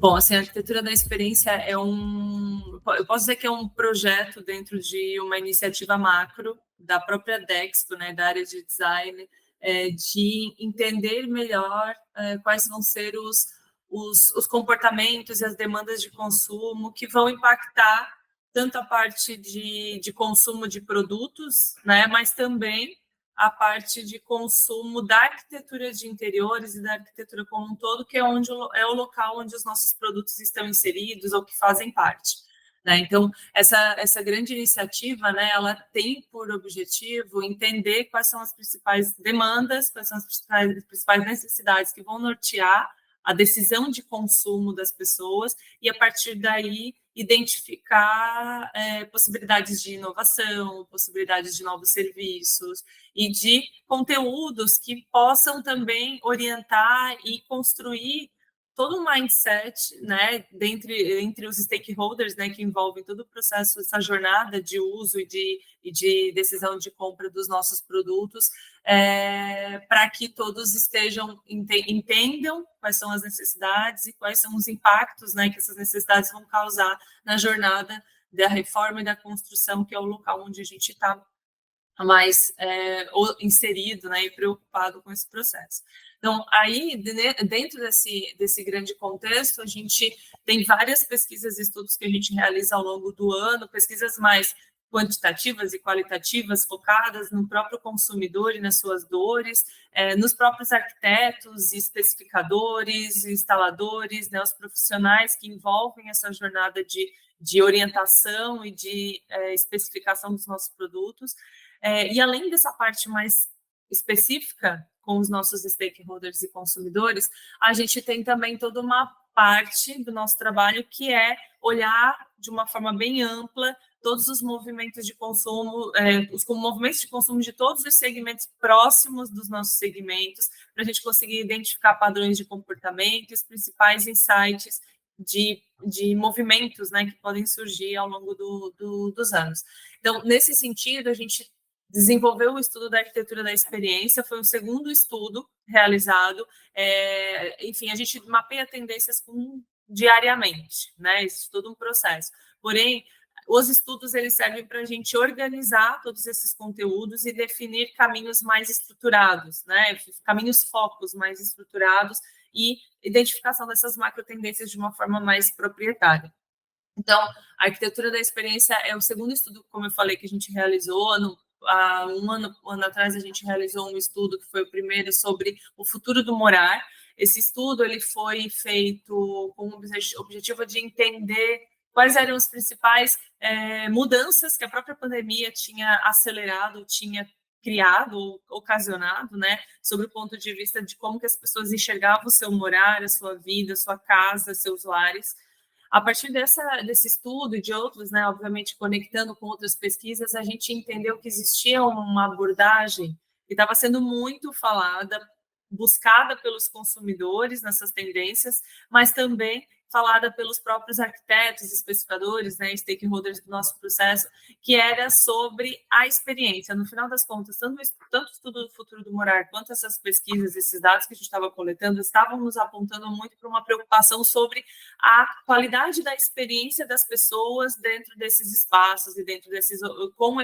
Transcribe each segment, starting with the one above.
Bom, assim, a arquitetura da experiência eu posso dizer que é um projeto dentro de uma iniciativa macro da própria Dexco, né, da área de design, de entender melhor quais vão ser os comportamentos e as demandas de consumo que vão impactar tanto a parte de consumo de produtos, né, mas também a parte de consumo da arquitetura de interiores e da arquitetura como um todo, que é é o local onde os nossos produtos estão inseridos ou que fazem parte. Né? Então, essa grande iniciativa, né, ela tem por objetivo entender quais são as principais demandas, quais são as principais necessidades que vão nortear a decisão de consumo das pessoas e, a partir daí, identificar possibilidades de inovação, possibilidades de novos serviços e de conteúdos que possam também orientar e construir todo um mindset, né, entre os stakeholders, né, que envolvem todo o processo, essa jornada de uso e de decisão de compra dos nossos produtos, para que todos entendam quais são as necessidades e quais são os impactos, né, que essas necessidades vão causar na jornada da reforma e da construção, que é o local onde a gente está mais inserido, né, e preocupado com esse processo. Então, aí, dentro desse grande contexto, a gente tem várias pesquisas e estudos que a gente realiza ao longo do ano, pesquisas mais quantitativas e qualitativas, focadas no próprio consumidor e nas suas dores, nos próprios arquitetos, especificadores, instaladores, né, os profissionais que envolvem essa jornada de orientação e de especificação dos nossos produtos. E além dessa parte mais específica com os nossos stakeholders e consumidores, a gente tem também toda uma parte do nosso trabalho que é olhar de uma forma bem ampla todos os movimentos de consumo, os movimentos de consumo de todos os segmentos próximos dos nossos segmentos, para a gente conseguir identificar padrões de comportamento e os principais insights de movimentos, né, que podem surgir ao longo dos anos. Então, nesse sentido, a gente desenvolveu o estudo da arquitetura da experiência, foi o segundo estudo realizado. Enfim, a gente mapeia tendências diariamente, né? Isso é todo um processo. Porém, os estudos eles servem para a gente organizar todos esses conteúdos e definir caminhos mais estruturados, né? Caminhos focos mais estruturados e identificação dessas macro tendências de uma forma mais proprietária. Então, a arquitetura da experiência é o segundo estudo, como eu falei, que a gente realizou. Há um ano atrás, a gente realizou um estudo que foi o primeiro sobre o futuro do morar. Esse estudo ele foi feito com o objetivo de entender quais eram as principais mudanças que a própria pandemia tinha acelerado, tinha criado, ocasionado, né, sobre o ponto de vista de como que as pessoas enxergavam o seu morar, a sua vida, a sua casa, seus lares. A partir desse estudo e de outros, né, obviamente conectando com outras pesquisas, a gente entendeu que existia uma abordagem que estava sendo muito falada, buscada pelos consumidores nessas tendências, mas também falada pelos próprios arquitetos, especificadores, né, stakeholders do nosso processo, que era sobre a experiência. No final das contas, tanto o estudo do futuro do morar quanto essas pesquisas, esses dados que a gente estava coletando, estavam nos apontando muito para uma preocupação sobre a qualidade da experiência das pessoas dentro desses espaços e dentro desses, como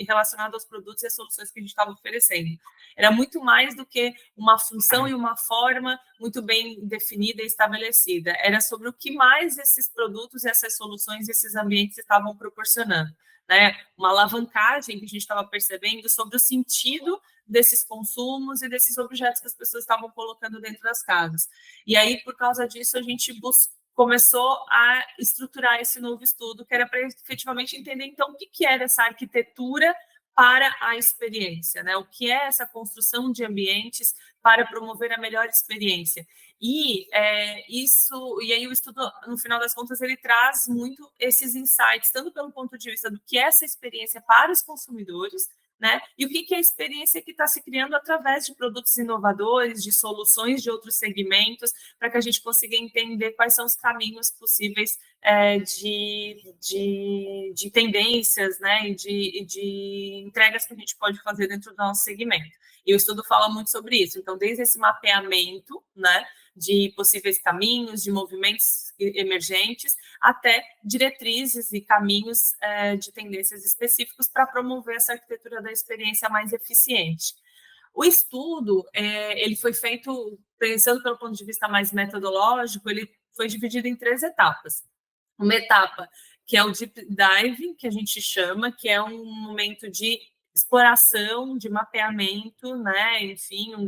relacionado aos produtos e às soluções que a gente estava oferecendo. Era muito mais do que uma função e uma forma muito bem definida e estabelecida. Era sobre o que mais esses produtos, essas soluções, esses ambientes estavam proporcionando. Né? Uma alavancagem que a gente estava percebendo sobre o sentido desses consumos e desses objetos que as pessoas estavam colocando dentro das casas. E aí, por causa disso, a gente começou a estruturar esse novo estudo, que era para efetivamente entender, então, o que era essa arquitetura para a experiência, né? O que é essa construção de ambientes para promover a melhor experiência. E aí o estudo, no final das contas, ele traz muito esses insights, tanto pelo ponto de vista do que é essa experiência para os consumidores, né? E o que é a experiência que está se criando através de produtos inovadores, de soluções de outros segmentos, para que a gente consiga entender quais são os caminhos possíveis de tendências, né? E de entregas que a gente pode fazer dentro do nosso segmento. E o estudo fala muito sobre isso. Então, desde esse mapeamento, né, de possíveis caminhos, de movimentos emergentes, até diretrizes e caminhos de tendências específicos para promover essa arquitetura da experiência mais eficiente. O estudo, ele foi feito, pensando pelo ponto de vista mais metodológico, ele foi dividido em 3 etapas. Uma etapa que é o deep diving, que a gente chama, que é um momento de exploração, de mapeamento, né? Enfim, uma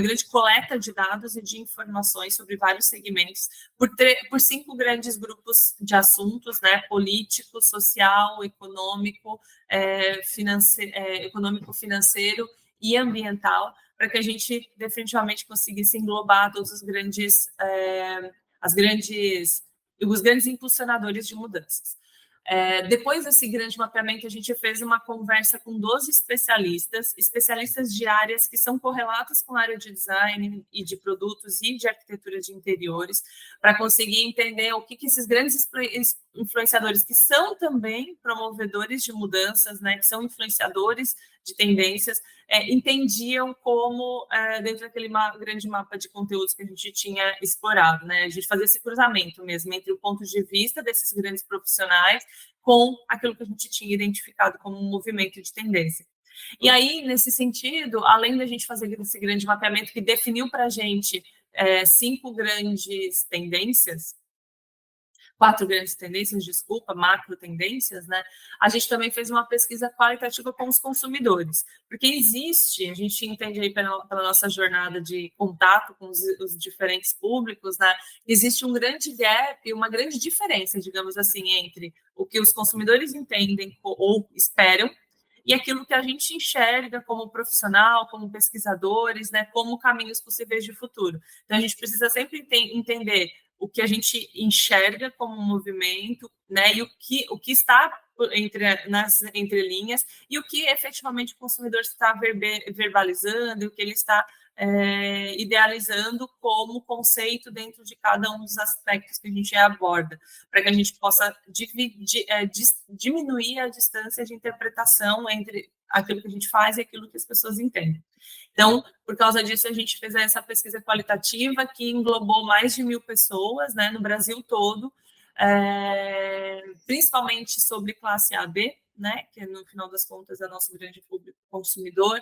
grande coleta de dados e de informações sobre vários segmentos por 5 grandes grupos de assuntos, né? Político, social, econômico, financeiro e ambiental, para que a gente definitivamente conseguisse englobar todos os grandes impulsionadores de mudanças. Depois desse grande mapeamento, a gente fez uma conversa com 12 especialistas de áreas que são correlatas com a área de design e de produtos e de arquitetura de interiores, para conseguir entender o que esses grandes influenciadores, que são também promovedores de mudanças, né, que são influenciadores de tendências, entendiam como, dentro daquele grande mapa de conteúdos que a gente tinha explorado, né? A gente fazia esse cruzamento mesmo entre o ponto de vista desses grandes profissionais com aquilo que a gente tinha identificado como um movimento de tendência. E aí, nesse sentido, além da gente fazer esse grande mapeamento que definiu para a gente 5 grandes tendências, 4 grandes tendências, macro tendências, né? A gente também fez uma pesquisa qualitativa com os consumidores, porque a gente entende aí pela nossa jornada de contato com os diferentes públicos, né? Existe um grande gap, uma grande diferença, digamos assim, entre o que os consumidores entendem ou esperam e aquilo que a gente enxerga como profissional, como pesquisadores, né, como caminhos possíveis de futuro. Então, a gente precisa sempre entender o que a gente enxerga como um movimento, né, e o que está nas entrelinhas e o que efetivamente o consumidor está verbalizando, o que ele está idealizando como conceito dentro de cada um dos aspectos que a gente aborda, para que a gente possa diminuir a distância de interpretação entre aquilo que a gente faz e aquilo que as pessoas entendem. Então, por causa disso, a gente fez essa pesquisa qualitativa que englobou mais de 1.000 pessoas, né, no Brasil todo, principalmente sobre classe AB, né, que no final das contas é nosso grande público consumidor,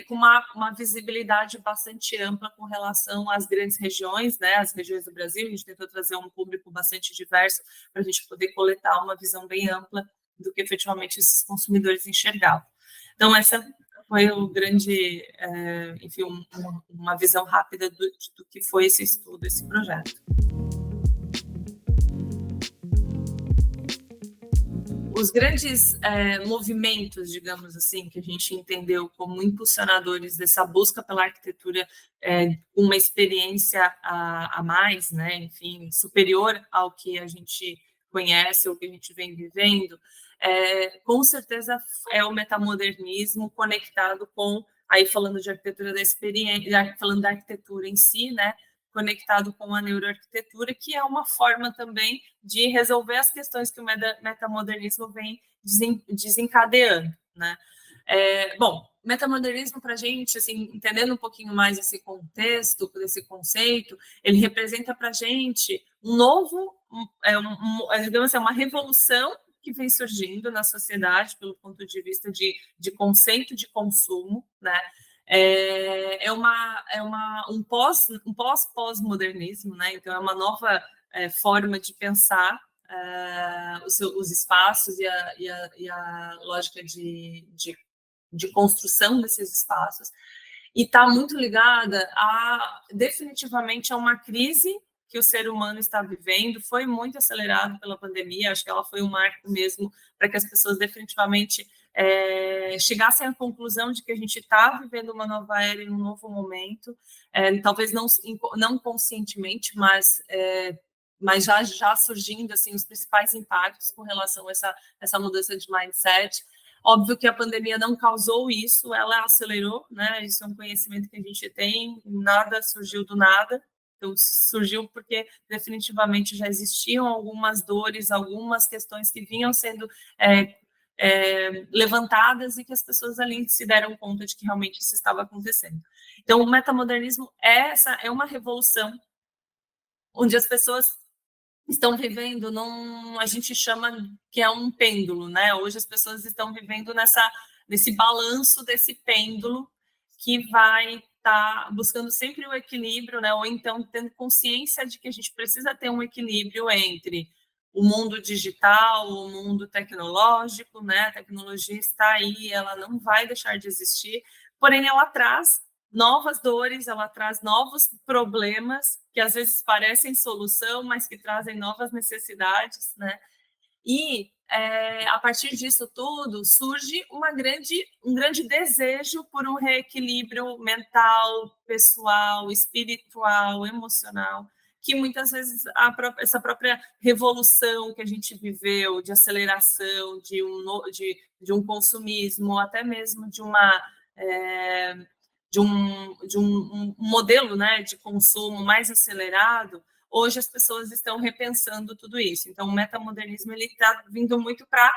com uma visibilidade bastante ampla com relação às grandes regiões, né, as regiões do Brasil. A gente tentou trazer um público bastante diverso para a gente poder coletar uma visão bem ampla do que efetivamente esses consumidores enxergavam. Então, essa foi o grande, enfim, uma visão rápida do que foi esse estudo, esse projeto. Os grandes movimentos, digamos assim, que a gente entendeu como impulsionadores dessa busca pela arquitetura com uma experiência a mais, né, enfim, superior ao que a gente conhece ou que a gente vem vivendo, com certeza é o metamodernismo conectado com, aí falando de arquitetura da experiência, falando da arquitetura em si, né, conectado com a neuroarquitetura, que é uma forma também de resolver as questões que o metamodernismo vem desencadeando, né? Bom, metamodernismo para a gente, assim, entendendo um pouquinho mais esse contexto, desse conceito, ele representa para a gente um novo, digamos assim, uma revolução que vem surgindo na sociedade pelo ponto de vista de conceito de consumo, né? Um pós-modernismo, né? Então é uma nova forma de pensar os espaços e a lógica de construção desses espaços, e está muito ligada definitivamente a uma crise que o ser humano está vivendo. Foi muito acelerado pela pandemia, acho que ela foi um marco mesmo para que as pessoas definitivamente chegassem à conclusão de que a gente está vivendo uma nova era em um novo momento, talvez não conscientemente, mas já surgindo assim os principais impactos com relação a essa mudança de mindset. Óbvio que a pandemia não causou isso, ela acelerou, né? Isso é um conhecimento que a gente tem, nada surgiu do nada. Então, surgiu porque definitivamente já existiam algumas dores, algumas questões que vinham sendo levantadas e que as pessoas ali se deram conta de que realmente isso estava acontecendo. Então, o metamodernismo é uma revolução onde as pessoas estão vivendo a gente chama que é um pêndulo, né? Hoje as pessoas estão vivendo nesse balanço desse pêndulo que vai estar buscando sempre o equilíbrio, né? Ou então tendo consciência de que a gente precisa ter um equilíbrio entre o mundo digital, o mundo tecnológico, né? A tecnologia está aí, ela não vai deixar de existir, porém ela traz novas dores, ela traz novos problemas que às vezes parecem solução, mas que trazem novas necessidades, né? E a partir disso tudo surge um grande desejo por um reequilíbrio mental, pessoal, espiritual, emocional, que muitas vezes essa própria revolução que a gente viveu de aceleração, de um consumismo, até mesmo de um modelo, né, de consumo mais acelerado, hoje as pessoas estão repensando tudo isso. Então, o metamodernismo está vindo muito para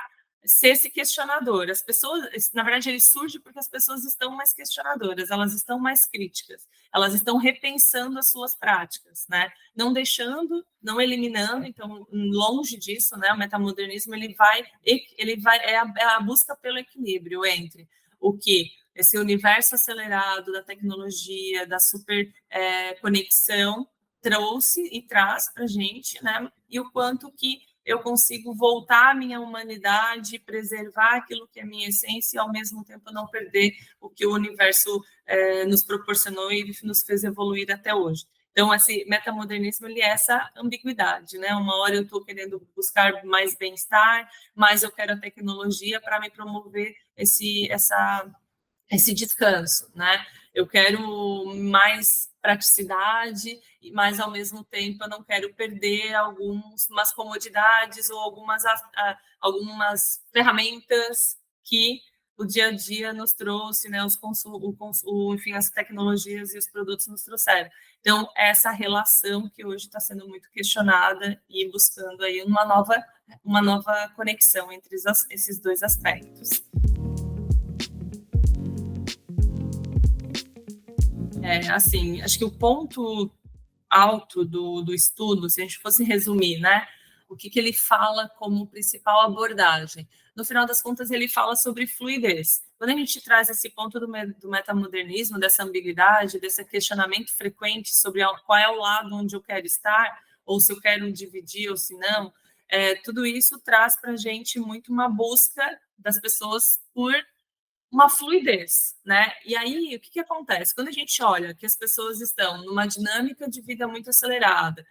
ser esse questionador. As pessoas, na verdade, ele surge porque as pessoas estão mais questionadoras, elas estão mais críticas, elas estão repensando as suas práticas, né? Não deixando, não eliminando. Então, longe disso, né? O metamodernismo ele vai é a busca pelo equilíbrio entre o que esse universo acelerado da tecnologia, da super conexão, trouxe e traz para a gente, né? E o quanto que eu consigo voltar à minha humanidade, preservar aquilo que é minha essência e, ao mesmo tempo, não perder o que o universo nos proporcionou e nos fez evoluir até hoje. Então, esse metamodernismo, ele é essa ambiguidade, né? Uma hora eu estou querendo buscar mais bem-estar, mas eu quero a tecnologia para me promover esse descanso, né? Eu quero mais praticidade, mas ao mesmo tempo eu não quero perder algumas comodidades ou algumas ferramentas que o dia a dia nos trouxe, né? Enfim, as tecnologias e os produtos nos trouxeram. Então, essa relação que hoje está sendo muito questionada e buscando aí uma nova conexão entre esses dois aspectos. Assim, acho que o ponto alto do estudo, se a gente fosse resumir, né, o que ele fala como principal abordagem? No final das contas, ele fala sobre fluidez. Quando a gente traz esse ponto do metamodernismo, dessa ambiguidade, desse questionamento frequente sobre qual é o lado onde eu quero estar, ou se eu quero dividir ou se não, tudo isso traz para a gente muito uma busca das pessoas por uma fluidez, né? E aí, o que acontece? Quando a gente olha que as pessoas estão numa dinâmica de vida muito acelerada,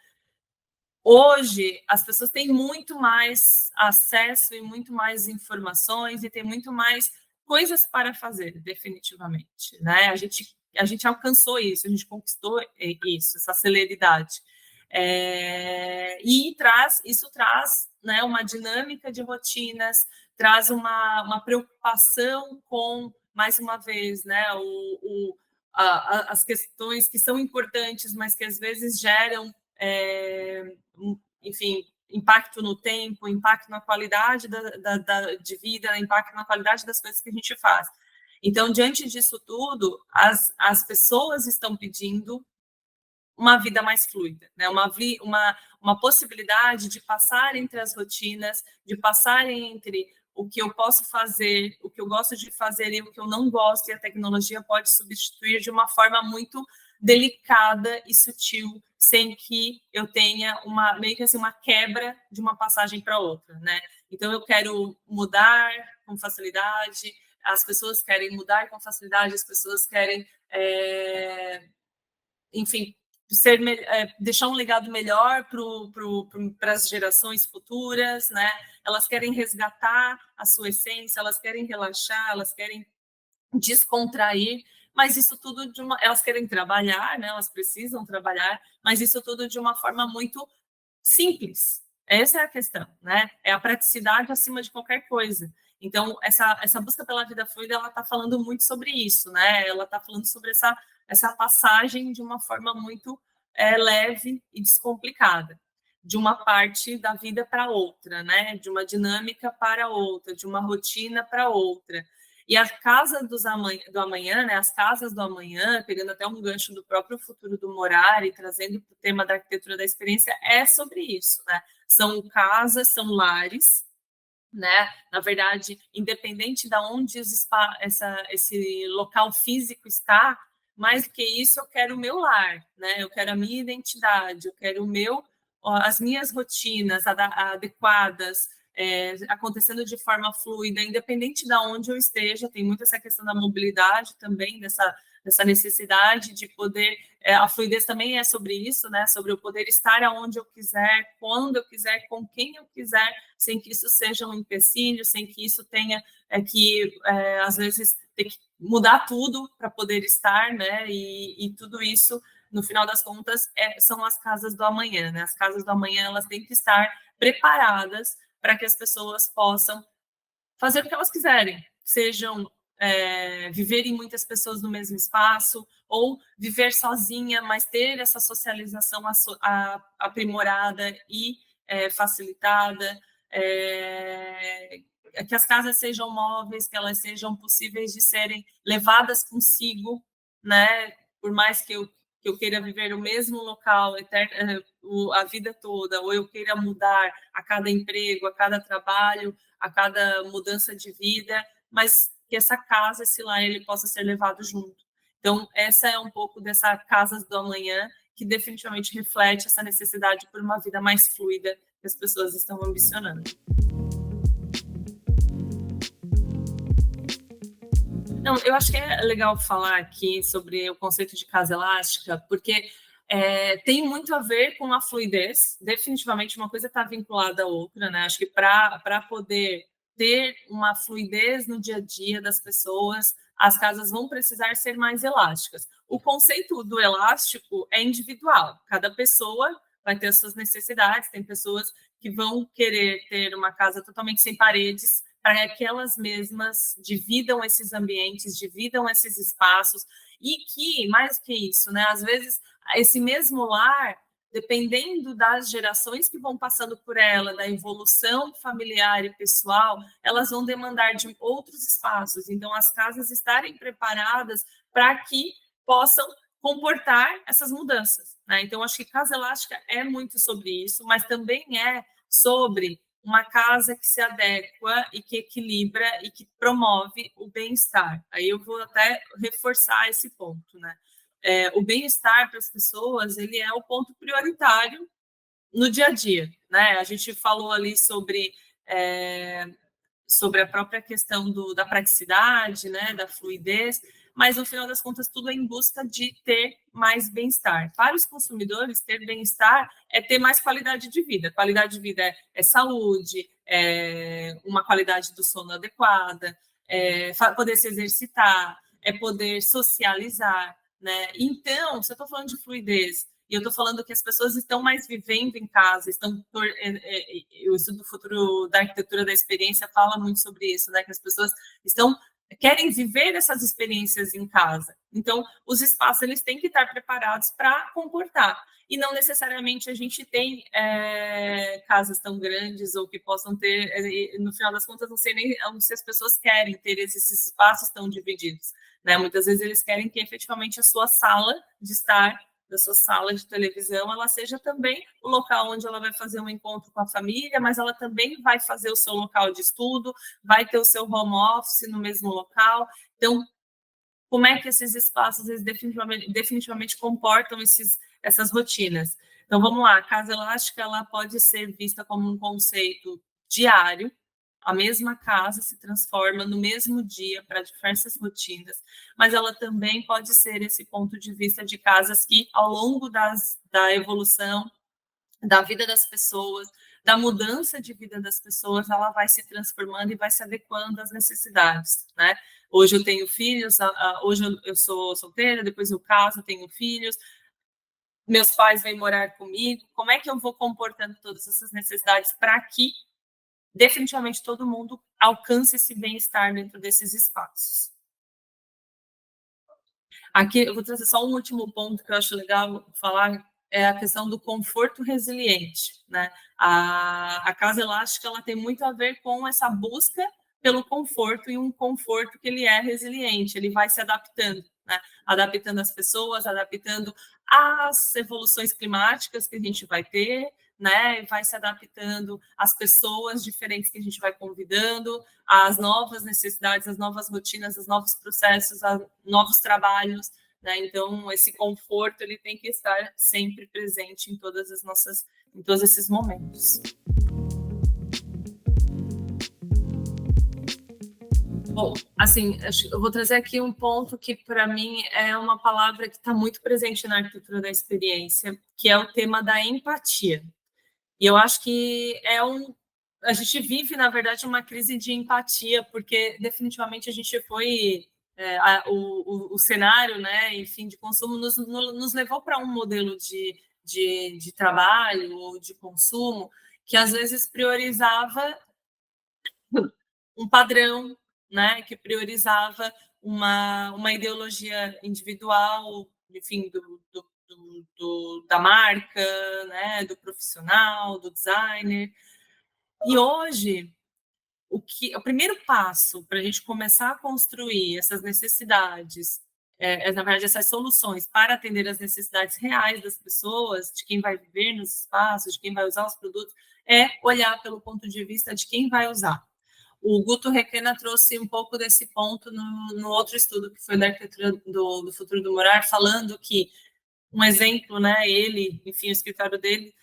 hoje as pessoas têm muito mais acesso e muito mais informações e tem muito mais coisas para fazer, definitivamente, né? A gente alcançou isso, a gente conquistou isso, essa celeridade. E isso traz, né, uma dinâmica de rotinas, traz uma preocupação com, mais uma vez, né, as questões que são importantes, mas que às vezes geram, enfim, impacto no tempo, impacto na qualidade de vida, impacto na qualidade das coisas que a gente faz. Então, diante disso tudo, as pessoas estão pedindo uma vida mais fluida, né? Uma possibilidade de passar entre as rotinas, de passar entre o que eu posso fazer, o que eu gosto de fazer e o que eu não gosto, e a tecnologia pode substituir de uma forma muito delicada e sutil, sem que eu tenha meio que assim, uma quebra de uma passagem para outra, né? Então, eu quero mudar com facilidade, as pessoas querem mudar com facilidade, as pessoas querem, enfim, deixar um legado melhor para as gerações futuras, né? Elas querem resgatar a sua essência, elas querem relaxar, elas querem descontrair, mas isso tudo elas querem trabalhar, né? Elas precisam trabalhar, mas isso tudo de uma forma muito simples. Essa é a questão, né? É a praticidade acima de qualquer coisa. Então, essa busca pela vida fluida, ela está falando muito sobre isso, né? Ela está falando sobre essa passagem de uma forma muito leve e descomplicada. de uma parte da vida para outra, né? De uma dinâmica para outra, de uma rotina para outra. E a casa do amanhã, né? As casas do amanhã, pegando até um gancho do próprio futuro do morar e trazendo para o tema da arquitetura da experiência, é sobre isso, né? São casas, são lares, né? Na verdade, independente de onde esse local físico está, mais do que isso, eu quero o meu lar, né? Eu quero a minha identidade, eu quero as minhas rotinas adequadas, acontecendo de forma fluida, independente de onde eu esteja. Tem muito essa questão da mobilidade também, dessa necessidade de poder. A fluidez também é sobre isso, né? Sobre eu poder estar aonde eu quiser, quando eu quiser, com quem eu quiser, sem que isso seja um empecilho, sem que isso tenha às vezes, ter que mudar tudo para poder estar, né? E tudo isso, no final das contas, são as casas do amanhã, né? As casas do amanhã, elas têm que estar preparadas para que as pessoas possam fazer o que elas quiserem, sejam viverem muitas pessoas no mesmo espaço, ou viver sozinha, mas ter essa socialização aprimorada e facilitada, que as casas sejam móveis, que elas sejam possíveis de serem levadas consigo, né? Por mais que eu queira viver o mesmo local a vida toda, ou eu queira mudar a cada emprego, a cada trabalho, a cada mudança de vida, mas que essa casa, esse lar, ele possa ser levado junto. Então, essa é um pouco dessa casas do amanhã, que definitivamente reflete essa necessidade por uma vida mais fluida que as pessoas estão ambicionando. Não, eu acho que é legal falar aqui sobre o conceito de casa elástica, porque tem muito a ver com a fluidez. Definitivamente, uma coisa está vinculada à outra, né? Acho que para poder ter uma fluidez no dia a dia das pessoas, as casas vão precisar ser mais elásticas. O conceito do elástico é individual. Cada pessoa vai ter as suas necessidades. Tem pessoas que vão querer ter uma casa totalmente sem paredes, para que elas mesmas dividam esses ambientes, dividam esses espaços, e que, mais que isso, né, às vezes, esse mesmo lar, dependendo das gerações que vão passando por ela, da evolução familiar e pessoal, elas vão demandar de outros espaços. Então, as casas estarem preparadas para que possam comportar essas mudanças, né? Então, acho que casa elástica é muito sobre isso, mas também é sobre uma casa que se adequa e que equilibra e que promove o bem-estar. Aí eu vou até reforçar esse ponto, né? O bem-estar para as pessoas, ele é o ponto prioritário no dia a dia, né? A gente falou ali sobre a própria questão da praticidade, né, da fluidez, mas no final das contas tudo é em busca de ter mais bem-estar. Para os consumidores, ter bem-estar é ter mais qualidade de vida. Qualidade de vida é saúde, é uma qualidade do sono adequada, poder se exercitar, é poder socializar, né? Então, se eu estou falando de fluidez e eu estou falando que as pessoas estão mais vivendo em casa, o estudo do futuro da arquitetura da experiência fala muito sobre isso, né? Que as pessoas querem viver essas experiências em casa. Então, os espaços eles têm que estar preparados para comportar. E não necessariamente a gente tem casas tão grandes ou que possam ter, no final das contas, não sei nem se as pessoas querem ter esses espaços tão divididos, né? Muitas vezes eles querem que efetivamente a sua sala de estar, da sua sala de televisão, ela seja também o local onde ela vai fazer um encontro com a família, mas ela também vai fazer o seu local de estudo, vai ter o seu home office no mesmo local. Então, como é que esses espaços eles definitivamente comportam essas rotinas? Então, vamos lá, a casa elástica ela pode ser vista como um conceito diário. A mesma casa se transforma no mesmo dia para diversas rotinas, mas ela também pode ser esse ponto de vista de casas que, ao longo da evolução da vida das pessoas, da mudança de vida das pessoas, ela vai se transformando e vai se adequando às necessidades, né? Hoje eu tenho filhos, hoje eu sou solteira, depois eu caso, tenho filhos, meus pais vêm morar comigo, como é que eu vou comportando todas essas necessidades para que definitivamente todo mundo alcance esse bem-estar dentro desses espaços? Aqui eu vou trazer só um último ponto que eu acho legal falar, é a questão do conforto resiliente, né? A casa elástica ela tem muito a ver com essa busca pelo conforto, e um conforto que ele é resiliente, ele vai se adaptando, né? Adaptando as pessoas, adaptando às evoluções climáticas que a gente vai ter, né? Vai se adaptando às pessoas diferentes que a gente vai convidando, às novas necessidades, às novas rotinas, aos novos processos, a novos trabalhos, né? Então, esse conforto ele tem que estar sempre presente em em todos esses momentos. Bom, assim, eu vou trazer aqui um ponto que, para mim, é uma palavra que está muito presente na arquitetura da experiência, que é o tema da empatia. E eu acho que a gente vive, na verdade, uma crise de empatia, porque definitivamente a gente foi o cenário, né, enfim, de consumo nos levou para um modelo de trabalho ou de consumo que às vezes priorizava um padrão, né, que priorizava uma ideologia individual, enfim, da marca, né, do profissional, do designer. E hoje, o primeiro passo para a gente começar a construir essas necessidades, na verdade, essas soluções para atender as necessidades reais das pessoas, de quem vai viver nos espaços, de quem vai usar os produtos, é olhar pelo ponto de vista de quem vai usar. O Guto Requena trouxe um pouco desse ponto no outro estudo, que foi da arquitetura do futuro do morar, falando que um exemplo, né, ele, enfim, o escritório dele,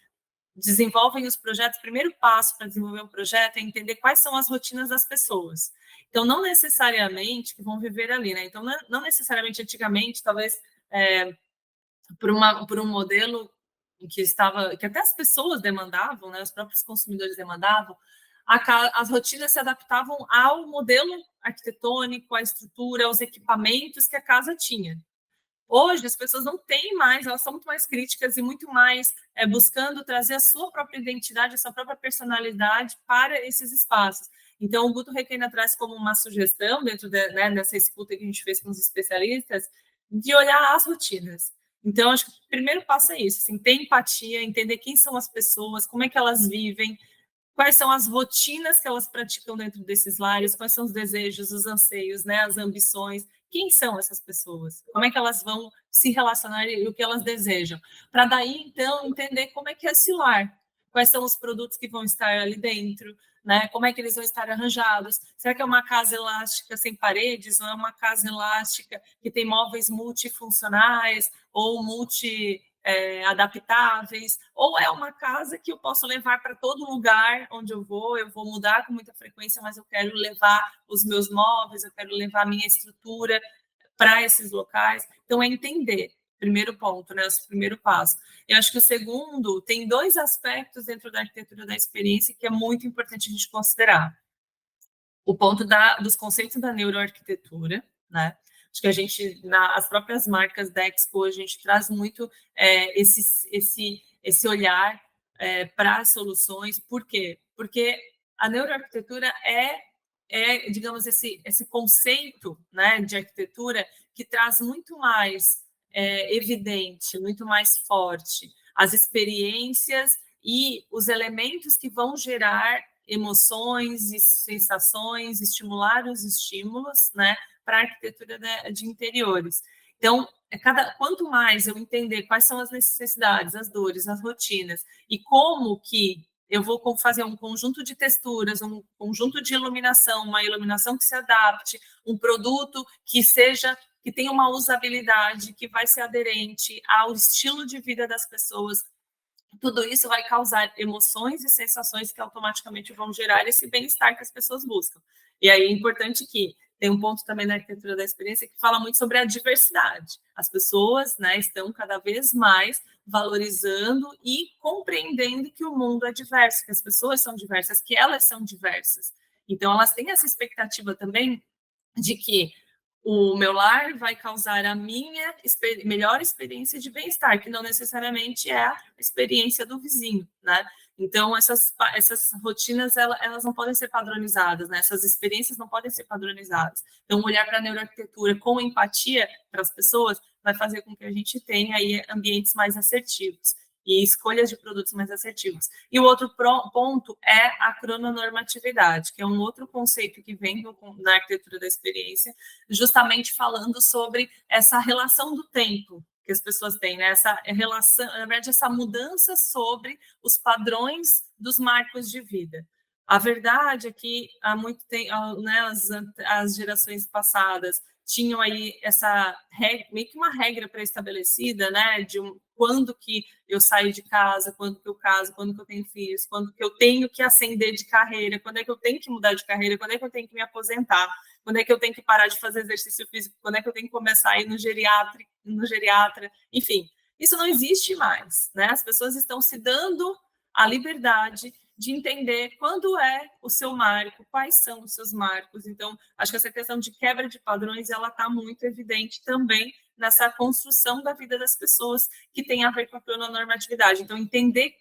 desenvolvem os projetos. O primeiro passo para desenvolver um projeto é entender quais são as rotinas das pessoas. Então, não necessariamente que vão viver ali, né? Então, não necessariamente antigamente, talvez por um modelo que até as pessoas demandavam, né? Os próprios consumidores demandavam, as rotinas se adaptavam ao modelo arquitetônico, à estrutura, aos equipamentos que a casa tinha. Hoje, as pessoas não têm mais, elas são muito mais críticas e muito mais buscando trazer a sua própria identidade, a sua própria personalidade para esses espaços. Então, o Guto Requena traz como uma sugestão, dentro dessa escuta que a gente fez com os especialistas, de olhar as rotinas. Então, acho que o primeiro passo é isso, assim, ter empatia, entender quem são as pessoas, como é que elas vivem, quais são as rotinas que elas praticam dentro desses lares, quais são os desejos, os anseios, né, as ambições, quem são essas pessoas, como é que elas vão se relacionar e o que elas desejam, para daí, então, entender como é que é esse lar, quais são os produtos que vão estar ali dentro, né, como é que eles vão estar arranjados, será que é uma casa elástica sem paredes, ou é uma casa elástica que tem móveis multifuncionais, ou adaptáveis, ou é uma casa que eu posso levar para todo lugar onde eu vou mudar com muita frequência, mas eu quero levar os meus móveis, eu quero levar a minha estrutura para esses locais. Então, é entender, primeiro ponto, né, o primeiro passo. Eu acho que o segundo, tem dois aspectos dentro da arquitetura da experiência que é muito importante a gente considerar. O ponto dos conceitos da neuroarquitetura, né? Acho que a gente, as próprias marcas da Expo, a gente traz muito esse olhar para as soluções. Por quê? Porque a neuroarquitetura digamos, esse conceito, né, de arquitetura que traz muito mais evidente, muito mais forte as experiências e os elementos que vão gerar emoções e sensações, estimular os estímulos, né, para a arquitetura de interiores. Então, quanto mais eu entender quais são as necessidades, as dores, as rotinas e como que eu vou fazer um conjunto de texturas, um conjunto de iluminação, uma iluminação que se adapte, um produto que tenha uma usabilidade, que vai ser aderente ao estilo de vida das pessoas, tudo isso vai causar emoções e sensações que automaticamente vão gerar esse bem-estar que as pessoas buscam. E aí é importante que tem um ponto também na arquitetura da experiência que fala muito sobre a diversidade. As pessoas, né, estão cada vez mais valorizando e compreendendo que o mundo é diverso, que as pessoas são diversas, que elas são diversas. Então, elas têm essa expectativa também de que o meu lar vai causar a minha melhor experiência de bem-estar, que não necessariamente é a experiência do vizinho, né? Então, essas rotinas, elas não podem ser padronizadas, né? Essas experiências não podem ser padronizadas. Então, olhar para a neuroarquitetura com empatia para as pessoas vai fazer com que a gente tenha aí ambientes mais assertivos e escolhas de produtos mais assertivos. E o outro ponto é a crononormatividade, que é um outro conceito que vem na arquitetura da experiência, justamente falando sobre essa relação do tempo que as pessoas têm, né? Essa relação, na verdade, essa mudança sobre os padrões dos marcos de vida. A verdade é que há muito tempo, né, as gerações passadas tinham aí essa meio que uma regra pré-estabelecida, né, de quando que eu saio de casa, quando que eu caso, quando que eu tenho filhos, quando que eu tenho que ascender de carreira, quando é que eu tenho que mudar de carreira, quando é que eu tenho que me aposentar, quando é que eu tenho que parar de fazer exercício físico, quando é que eu tenho que começar a ir no geriatra, enfim, isso não existe mais, né? As pessoas estão se dando a liberdade de entender quando é o seu marco, quais são os seus marcos. Então, acho que essa questão de quebra de padrões, ela está muito evidente também nessa construção da vida das pessoas, que tem a ver com a crononormatividade. Então, entender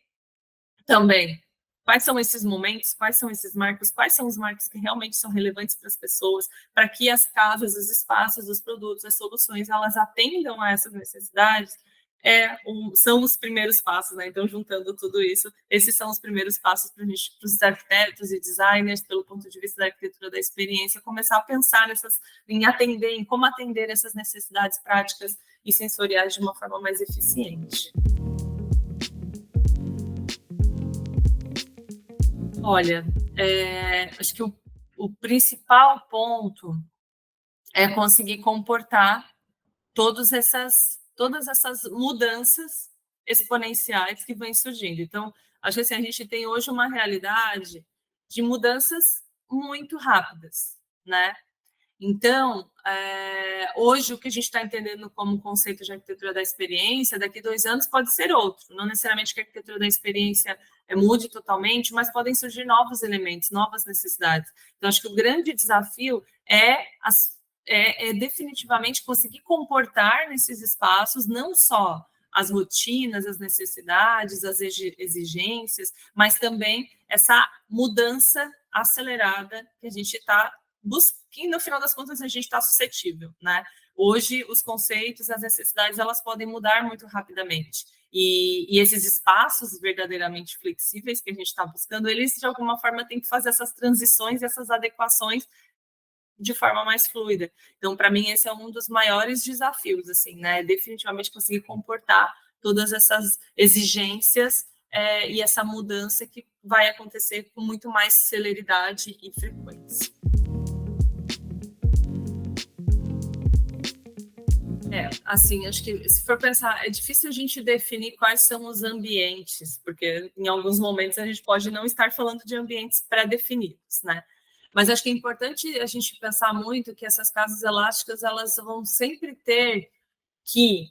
também quais são esses momentos, quais são esses marcos, quais são os marcos que realmente são relevantes para as pessoas, para que as casas, os espaços, os produtos, as soluções, elas atendam a essas necessidades, são os primeiros passos, né? Então, juntando tudo isso, esses são os primeiros passos para os arquitetos e designers, pelo ponto de vista da arquitetura da experiência, começar a pensar em como atender essas necessidades práticas e sensoriais de uma forma mais eficiente. Olha, acho que o principal ponto é conseguir comportar todas essas mudanças exponenciais que vêm surgindo. Então, acho que assim, a gente tem hoje uma realidade de mudanças muito rápidas, né? Então, hoje o que a gente está entendendo como conceito de arquitetura da experiência, daqui a 2 anos pode ser outro. Não necessariamente que a arquitetura da experiência mude totalmente, mas podem surgir novos elementos, novas necessidades. Então, acho que o grande desafio é definitivamente conseguir comportar nesses espaços não só as rotinas, as necessidades, as exigências, mas também essa mudança acelerada que a gente está que no final das contas a gente está suscetível, né? Hoje os conceitos, as necessidades, elas podem mudar muito rapidamente. E esses espaços verdadeiramente flexíveis que a gente está buscando, eles de alguma forma têm que fazer essas transições, essas adequações de forma mais fluida. Então, para mim, esse é um dos maiores desafios, assim, né? Definitivamente conseguir comportar todas essas exigências e essa mudança que vai acontecer com muito mais celeridade e frequência. Assim, acho que se for pensar, é difícil a gente definir quais são os ambientes, porque em alguns momentos a gente pode não estar falando de ambientes pré-definidos, né? Mas acho que é importante a gente pensar muito que essas casas elásticas, elas vão sempre ter que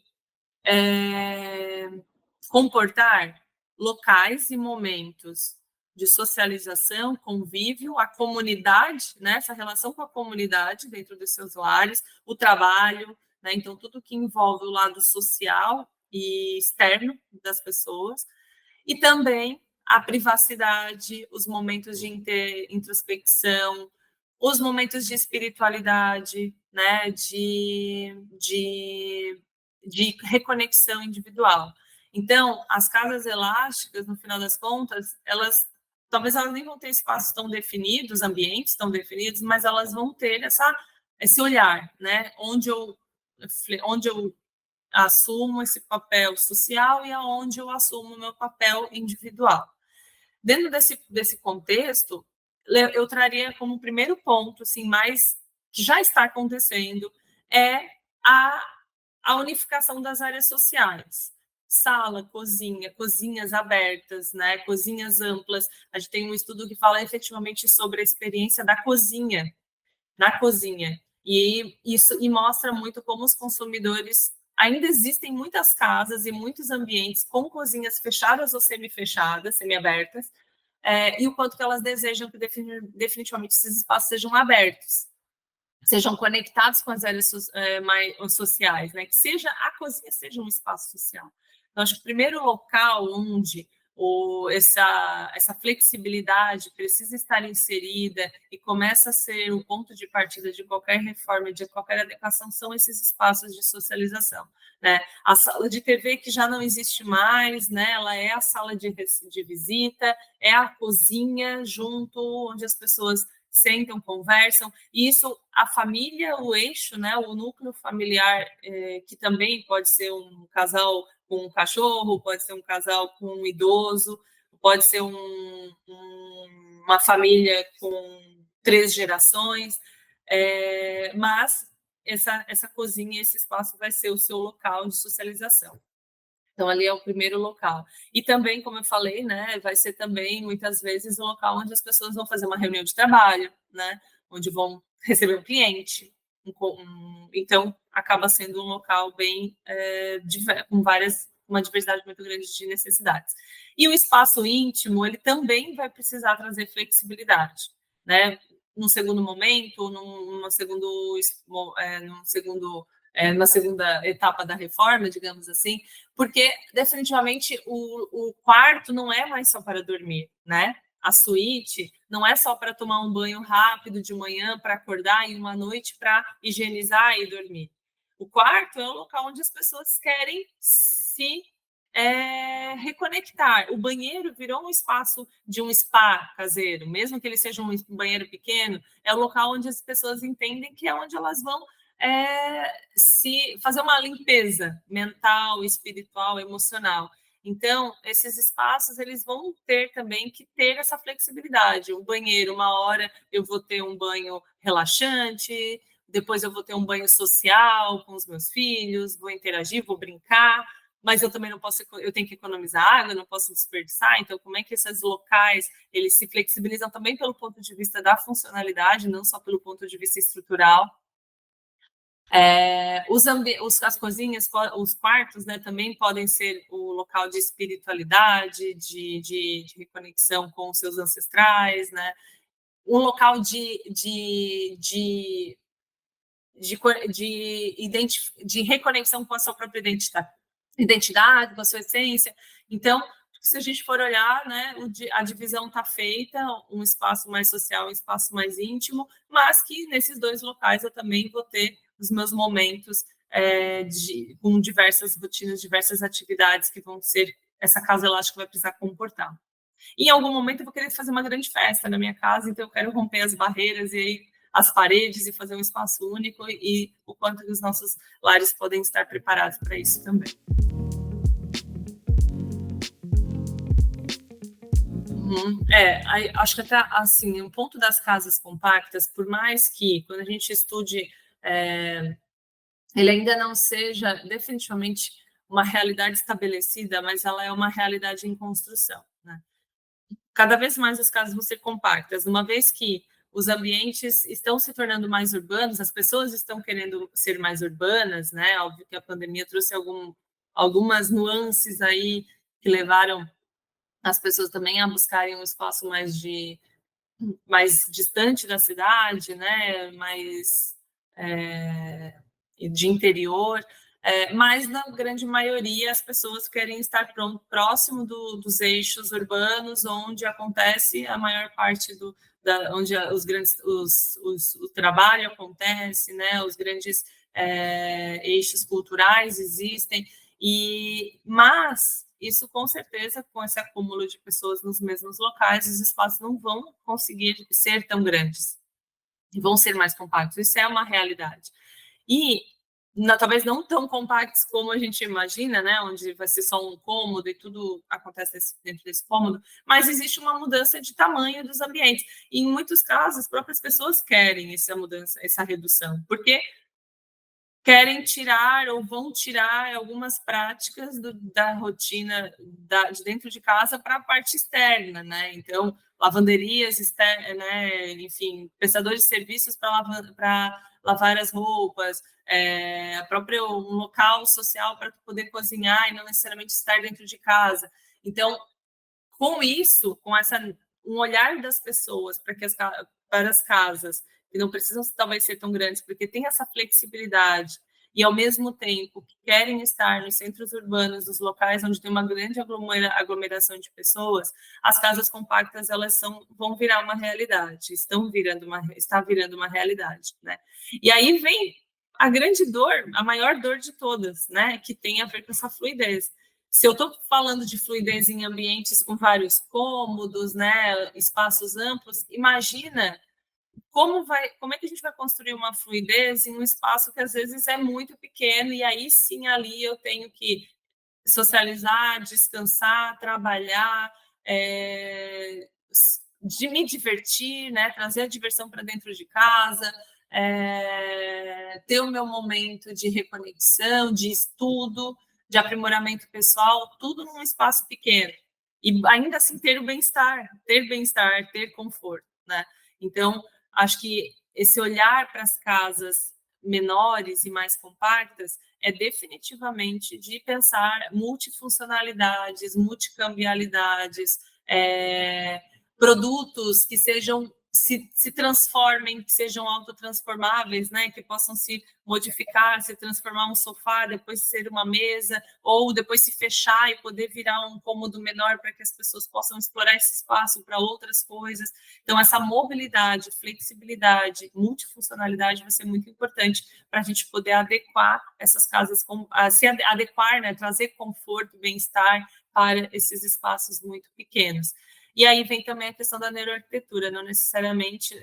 comportar locais e momentos de socialização, convívio, a comunidade, né? Essa relação com a comunidade dentro dos seus lares, o trabalho, né? Então, tudo que envolve o lado social e externo das pessoas, e também a privacidade, os momentos de introspecção, os momentos de espiritualidade, né? De reconexão individual. Então, as casas elásticas, no final das contas, talvez elas nem vão ter espaços tão definidos, ambientes tão definidos, mas elas vão ter esse olhar, né? Onde eu assumo esse papel social e aonde eu assumo o meu papel individual. Dentro desse contexto, eu traria como primeiro ponto, assim, mais que já está acontecendo, é a unificação das áreas sociais. Sala, cozinha, cozinhas abertas, né? Cozinhas amplas. A gente tem um estudo que fala efetivamente sobre a experiência da cozinha, na cozinha. E isso mostra muito como os consumidores ainda existem muitas casas e muitos ambientes com cozinhas fechadas ou semi-fechadas, semi-abertas, e o quanto que elas desejam que definitivamente esses espaços sejam abertos, sejam conectados com as áreas mais sociais, né? Que a cozinha seja um espaço social. Então, acho que o primeiro local onde essa flexibilidade precisa estar inserida e começa a ser o ponto de partida de qualquer reforma, de qualquer adequação, são esses espaços de socialização, né? A sala de TV que já não existe mais, né? Ela é a sala de visita, é a cozinha junto, onde as pessoas sentam, conversam. E isso, a família, o eixo, né? O núcleo familiar, que também pode ser um casal com um cachorro, pode ser um casal com um idoso, pode ser uma família com 3 gerações, mas essa cozinha, esse espaço vai ser o seu local de socialização. Então, ali é o primeiro local. E também, como eu falei, né, vai ser também, muitas vezes, um local onde as pessoas vão fazer uma reunião de trabalho, né, onde vão receber um cliente. Então, acaba sendo um local bem com uma diversidade muito grande de necessidades. E o espaço íntimo, ele também vai precisar trazer flexibilidade, né? Num segundo momento, na segunda etapa da reforma, digamos assim, porque definitivamente o quarto não é mais só para dormir, né? A suíte não é só para tomar um banho rápido de manhã para acordar e uma noite para higienizar e dormir. O quarto é o local onde as pessoas querem se reconectar. O banheiro virou um espaço de um spa caseiro, mesmo que ele seja um banheiro pequeno, é o local onde as pessoas entendem que é onde elas vão se fazer uma limpeza mental, espiritual, emocional. Então, esses espaços, eles vão ter também que ter essa flexibilidade. O banheiro, uma hora eu vou ter um banho relaxante, depois eu vou ter um banho social com os meus filhos, vou interagir, vou brincar, mas eu também não posso, eu tenho que economizar água, não posso desperdiçar. Então, como é que esses locais, eles se flexibilizam também pelo ponto de vista da funcionalidade, não só pelo ponto de vista estrutural. As cozinhas, os quartos, né, também podem ser o local de espiritualidade, de reconexão com os seus ancestrais, né? Um local de reconexão com a sua própria identidade, com a sua essência. Então, se a gente for olhar, né, a divisão está feita, um espaço mais social, um espaço mais íntimo, mas que nesses 2 locais eu também vou ter os meus momentos com diversas rotinas, diversas atividades que vão ser, essa casa elástica vai precisar comportar. E em algum momento eu vou querer fazer uma grande festa na minha casa, então eu quero romper as barreiras e aí as paredes e fazer um espaço único, e o quanto os nossos lares podem estar preparados para isso também. Acho que até assim, o ponto das casas compactas, por mais que quando a gente estude, ele ainda não seja definitivamente uma realidade estabelecida, mas ela é uma realidade em construção, né? Cada vez mais as casas vão ser compactas, uma vez que os ambientes estão se tornando mais urbanos, as pessoas estão querendo ser mais urbanas, né? Óbvio que a pandemia trouxe algumas nuances aí que levaram as pessoas também a buscarem um espaço mais distante da cidade, né? Mais de interior. Mas, na grande maioria, as pessoas querem estar próximo dos eixos urbanos, onde acontece a maior parte onde o trabalho acontece, né? Os grandes eixos culturais existem. Mas isso, com certeza, com esse acúmulo de pessoas nos mesmos locais, os espaços não vão conseguir ser tão grandes, vão ser mais compactos. Isso é uma realidade. E talvez não tão compactos como a gente imagina, né? Onde vai ser só um cômodo e tudo acontece dentro desse cômodo, mas existe uma mudança de tamanho dos ambientes. E, em muitos casos, as próprias pessoas querem essa mudança, essa redução, porque querem tirar ou vão tirar algumas práticas da rotina de dentro de casa para a parte externa, né? Então, lavanderias externas, né? Enfim, prestadores de serviços para lavar as roupas, um local social para poder cozinhar e não necessariamente estar dentro de casa. Então, com isso, um olhar das pessoas para as casas, que não precisam talvez ser tão grandes, porque tem essa flexibilidade, e, ao mesmo tempo, que querem estar nos centros urbanos, nos locais onde tem uma grande aglomeração de pessoas, as casas compactas vão virar uma realidade, está virando uma realidade, né? E aí vem a grande dor, a maior dor de todas, né? Que tem a ver com essa fluidez. Se eu estou falando de fluidez em ambientes com vários cômodos, né, espaços amplos, imagina como é que a gente vai construir uma fluidez em um espaço que às vezes é muito pequeno, e aí sim ali eu tenho que socializar, descansar, trabalhar, de me divertir, né, trazer a diversão para dentro de casa, ter o meu momento de reconexão, de estudo, de aprimoramento pessoal, tudo num espaço pequeno. E ainda assim ter bem-estar, ter conforto, né? Então, acho que esse olhar para as casas menores e mais compactas é definitivamente de pensar multifuncionalidades, multicambialidades, produtos que se transformem, que sejam autotransformáveis, né? Que possam se modificar, se transformar um sofá, depois ser uma mesa, ou depois se fechar e poder virar um cômodo menor para que as pessoas possam explorar esse espaço para outras coisas. Então, essa mobilidade, flexibilidade, multifuncionalidade vai ser muito importante para a gente poder adequar essas casas, se adequar, né? Trazer conforto, bem-estar para esses espaços muito pequenos. E aí vem também a questão da neuroarquitetura, não necessariamente,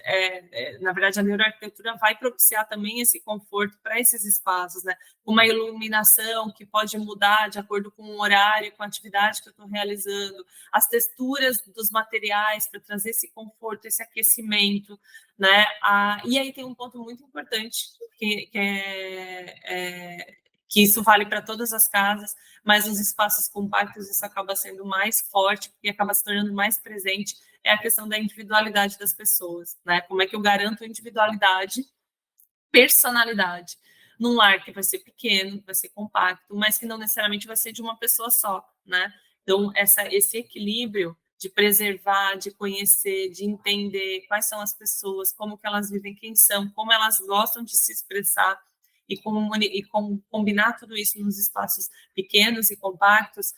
na verdade, a neuroarquitetura vai propiciar também esse conforto para esses espaços, né? Uma iluminação que pode mudar de acordo com o horário, com a atividade que eu estou realizando, as texturas dos materiais para trazer esse conforto, esse aquecimento, né? E aí tem um ponto muito importante, que isso vale para todas as casas, mas nos espaços compactos isso acaba sendo mais forte e acaba se tornando mais presente, é a questão da individualidade das pessoas, né? Como é que eu garanto individualidade, personalidade, num lar que vai ser pequeno, vai ser compacto, mas que não necessariamente vai ser de uma pessoa só, né? Então, esse equilíbrio de preservar, de conhecer, de entender quais são as pessoas, como que elas vivem, quem são, como elas gostam de se expressar, e combinar tudo isso nos espaços pequenos e compactos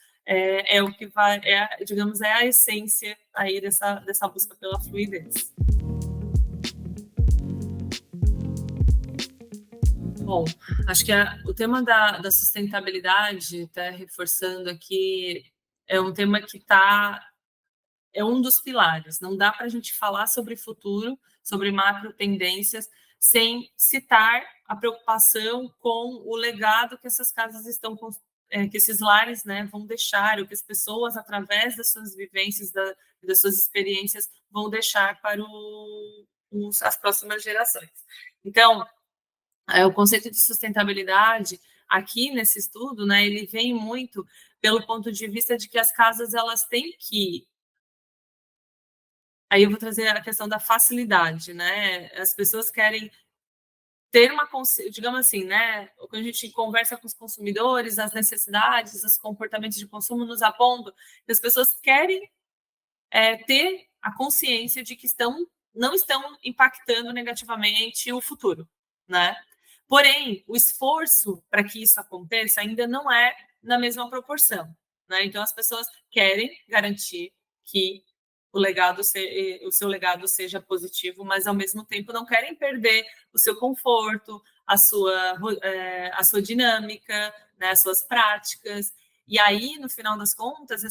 o que vai, digamos, é a essência aí dessa busca pela fluidez. Bom, acho que o tema da sustentabilidade, até reforçando aqui, é um tema que é um dos pilares. Não dá para a gente falar sobre futuro, sobre macro tendências, sem citar a preocupação com o legado que essas casas estão, que esses lares, né, vão deixar, o que as pessoas, através das suas vivências, das suas experiências, vão deixar para as próximas gerações. Então, o conceito de sustentabilidade, aqui nesse estudo, né, ele vem muito pelo ponto de vista de que as casas elas têm que... Aí eu vou trazer a questão da facilidade, né? As pessoas querem ter digamos assim, né? Quando a gente conversa com os consumidores, as necessidades, os comportamentos de consumo nos apontam que as pessoas querem ter a consciência de que não estão impactando negativamente o futuro, né? Porém, o esforço para que isso aconteça ainda não é na mesma proporção, né? Então, as pessoas querem garantir que o seu legado seja positivo, mas ao mesmo tempo não querem perder o seu conforto, a sua dinâmica, né, as suas práticas. E aí, no final das contas,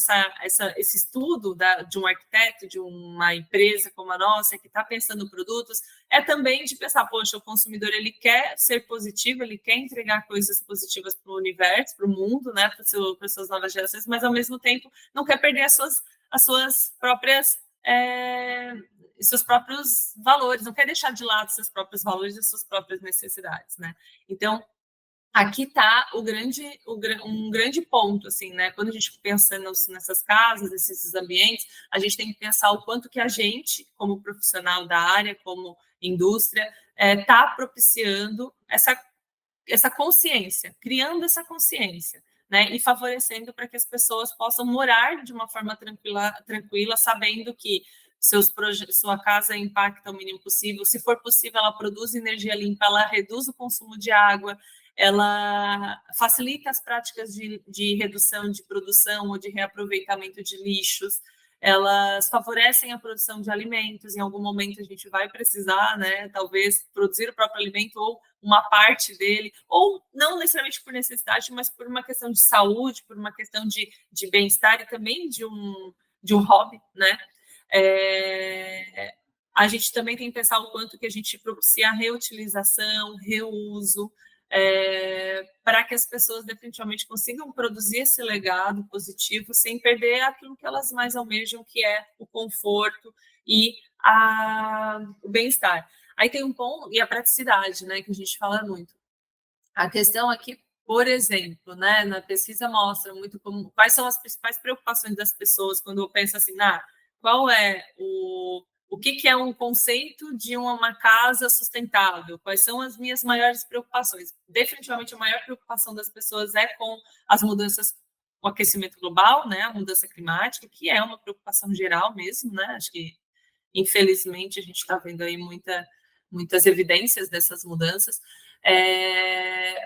esse estudo de um arquiteto, de uma empresa como a nossa, que está pensando produtos, é também de pensar, poxa, o consumidor ele quer ser positivo, ele quer entregar coisas positivas para o universo, para o mundo, né, para as suas novas gerações, mas ao mesmo tempo não quer perder as suas próprias seus próprios valores, não quer deixar de lado seus próprios valores e suas próprias necessidades, né? Então, aqui está um grande ponto, assim, né? Quando a gente pensa nessas casas, nesses ambientes, a gente tem que pensar o quanto que a gente, como profissional da área, como indústria, está propiciando essa consciência, criando essa consciência, né? E favorecendo para que as pessoas possam morar de uma forma tranquila, sabendo que sua casa impacta o mínimo possível. Se for possível, ela produz energia limpa, ela reduz o consumo de água, ela facilita as práticas de redução de produção ou de reaproveitamento de lixos, elas favorecem a produção de alimentos. Em algum momento a gente vai precisar, né, talvez produzir o próprio alimento ou uma parte dele, ou não necessariamente por necessidade, mas por uma questão de saúde, por uma questão de bem-estar e também de um hobby, né? A gente também tem que pensar o quanto que a gente propicia a reutilização, reuso, para que as pessoas definitivamente consigam produzir esse legado positivo sem perder aquilo que elas mais almejam, que é o conforto e o bem-estar. Aí tem um ponto, e a praticidade, né, que a gente fala muito. A questão aqui, por exemplo, né, na pesquisa mostra muito quais são as principais preocupações das pessoas quando eu penso assim, qual é o que é um conceito de uma casa sustentável? Quais são as minhas maiores preocupações? Definitivamente, a maior preocupação das pessoas é com as mudanças, o aquecimento global, né, a mudança climática, que é uma preocupação geral mesmo, né? Acho que, infelizmente, a gente está vendo aí muitas evidências dessas mudanças.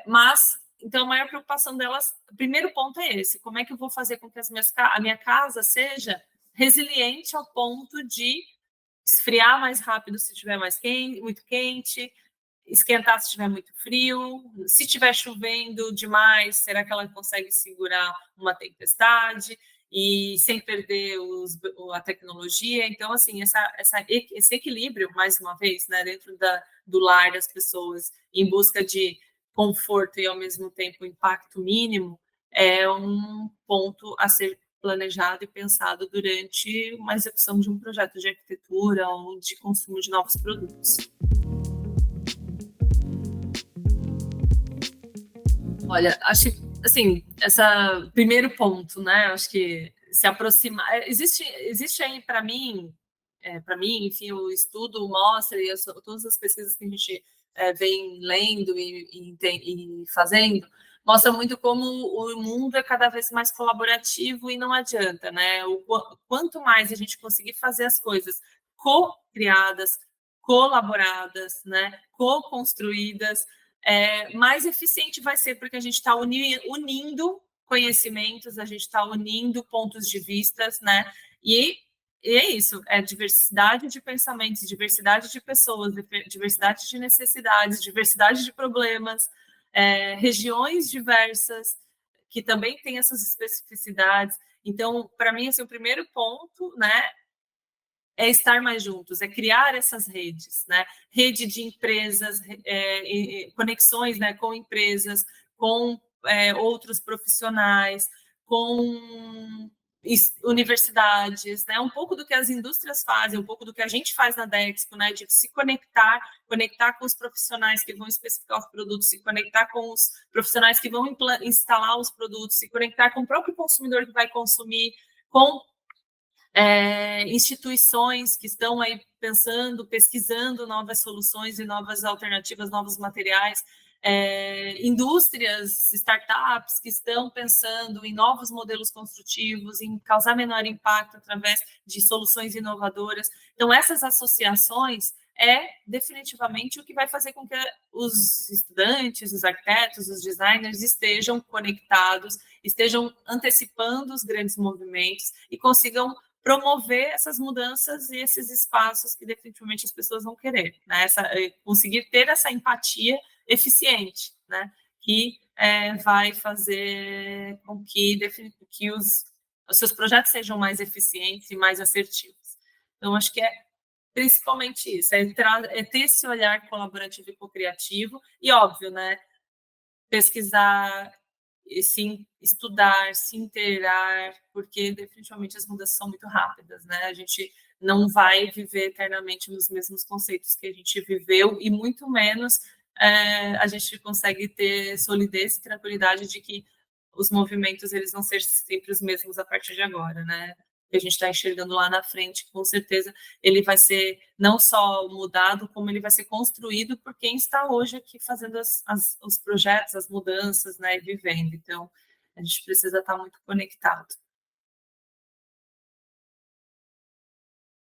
Mas, então, a maior preocupação delas, o primeiro ponto é esse: como é que eu vou fazer com que a minha casa seja resiliente ao ponto de esfriar mais rápido se estiver muito quente, esquentar se estiver muito frio, se estiver chovendo demais, será que ela consegue segurar uma tempestade e sem perder a tecnologia? Então, assim, esse equilíbrio, mais uma vez, né, dentro do lar das pessoas, em busca de conforto e, ao mesmo tempo, impacto mínimo, é um ponto a ser planejado e pensado durante uma execução de um projeto de arquitetura ou de consumo de novos produtos. Olha, acho que, assim, esse primeiro ponto, né? Acho que se aproximar. Existe aí, para mim, enfim, o estudo mostra, e todas as pesquisas que a gente vem lendo e fazendo, mostra muito como o mundo é cada vez mais colaborativo e não adianta, né? Quanto mais a gente conseguir fazer as coisas co-criadas, colaboradas, né? Co-construídas, mais eficiente vai ser, porque a gente está unindo conhecimentos, a gente está unindo pontos de vistas, né? E é isso, é diversidade de pensamentos, diversidade de pessoas, diversidade de necessidades, diversidade de problemas, regiões diversas, que também têm essas especificidades. Então, para mim, esse é o primeiro ponto, né? É estar mais juntos, é criar essas redes, né? Rede de empresas, conexões, né, com empresas, com outros profissionais, com universidades, né? Um pouco do que as indústrias fazem, um pouco do que a gente faz na Dexco, né? De se conectar com os profissionais que vão especificar os produtos, se conectar com os profissionais que vão instalar os produtos, se conectar com o próprio consumidor que vai consumir, com instituições que estão aí pensando, pesquisando novas soluções e novas alternativas, novos materiais, indústrias, startups que estão pensando em novos modelos construtivos, em causar menor impacto através de soluções inovadoras. Então, essas associações definitivamente o que vai fazer com que os estudantes, os arquitetos, os designers estejam conectados, estejam antecipando os grandes movimentos e consigam promover essas mudanças e esses espaços que definitivamente as pessoas vão querer, né? Conseguir ter essa empatia eficiente, né? Que vai fazer com que os seus projetos sejam mais eficientes e mais assertivos. Então, acho que principalmente isso, ter esse olhar colaborativo e co-criativo, e óbvio, né? Pesquisar, se estudar, se inteirar, porque definitivamente as mudanças são muito rápidas, né? A gente não vai viver eternamente nos mesmos conceitos que a gente viveu, e muito menos a gente consegue ter solidez e tranquilidade de que os movimentos eles vão ser sempre os mesmos a partir de agora, né? Que a gente está enxergando lá na frente, com certeza ele vai ser não só mudado, como ele vai ser construído por quem está hoje aqui fazendo os projetos, as mudanças, né, e vivendo. Então, a gente precisa estar muito conectado.